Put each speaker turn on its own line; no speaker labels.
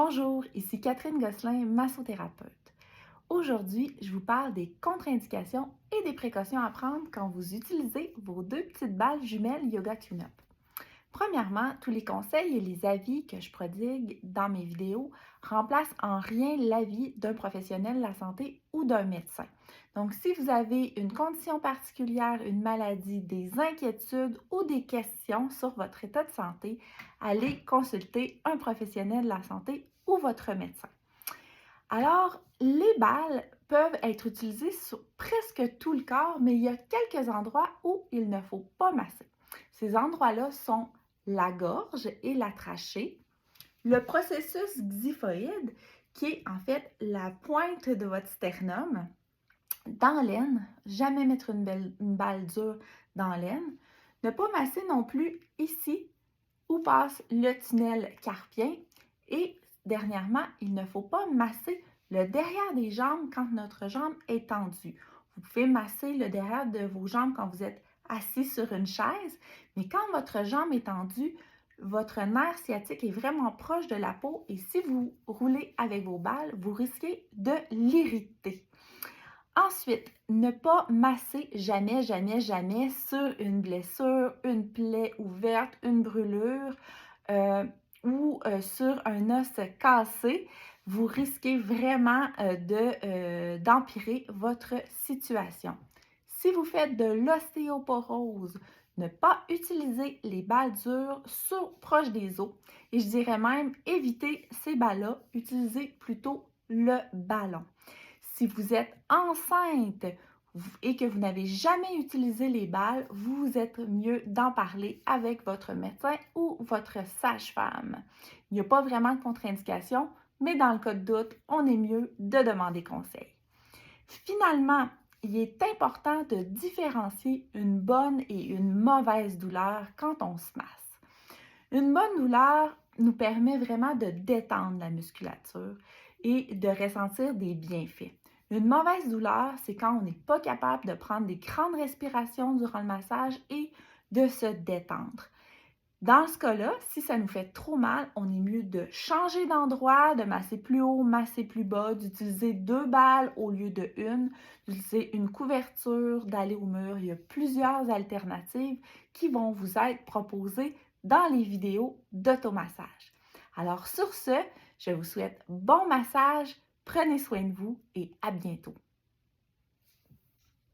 Bonjour, ici Catherine Gosselin, massothérapeute. Aujourd'hui, je vous parle des contre-indications et des précautions à prendre quand vous utilisez vos deux petites balles jumelles Yoga Tune-Up. Premièrement, tous les conseils et les avis que je prodigue dans mes vidéos remplacent en rien l'avis d'un professionnel de la santé ou d'un médecin. Donc, si vous avez une condition particulière, une maladie, des inquiétudes ou des questions sur votre état de santé, allez consulter un professionnel de la santé ou votre médecin. Alors, les balles peuvent être utilisées sur presque tout le corps, mais il y a quelques endroits où il ne faut pas masser. Ces endroits-là sont la gorge et la trachée, le processus xiphoïde, qui est en fait la pointe de votre sternum, dans l'aine, jamais mettre une balle dure dans l'aine, ne pas masser non plus ici où passe le tunnel carpien et dernièrement, il ne faut pas masser le derrière des jambes quand notre jambe est tendue. Vous pouvez masser le derrière de vos jambes quand vous êtes assis sur une chaise, mais quand votre jambe est tendue, votre nerf sciatique est vraiment proche de la peau et si vous roulez avec vos balles, vous risquez de l'irriter. Ensuite, ne pas masser jamais, jamais, jamais sur une blessure, une plaie ouverte, une brûlure ou sur un os cassé. Vous risquez vraiment d'empirer votre situation. Si vous faites de l'ostéoporose, ne pas utiliser les balles dures proche des os. Et je dirais même éviter ces balles-là, utilisez plutôt le ballon. Si vous êtes enceinte et que vous n'avez jamais utilisé les balles, vous êtes mieux d'en parler avec votre médecin ou votre sage-femme. Il n'y a pas vraiment de contre-indication, mais dans le cas de doute, on est mieux de demander conseil. Finalement, il est important de différencier une bonne et une mauvaise douleur quand on se masse. Une bonne douleur nous permet vraiment de détendre la musculature et de ressentir des bienfaits. Une mauvaise douleur, c'est quand on n'est pas capable de prendre des grandes respirations durant le massage et de se détendre. Dans ce cas-là, si ça nous fait trop mal, on est mieux de changer d'endroit, de masser plus haut, masser plus bas, d'utiliser 2 balles au lieu de une, d'utiliser une couverture, d'aller au mur. Il y a plusieurs alternatives qui vont vous être proposées dans les vidéos d'automassage. Alors sur ce, je vous souhaite bon massage, prenez soin de vous et à bientôt.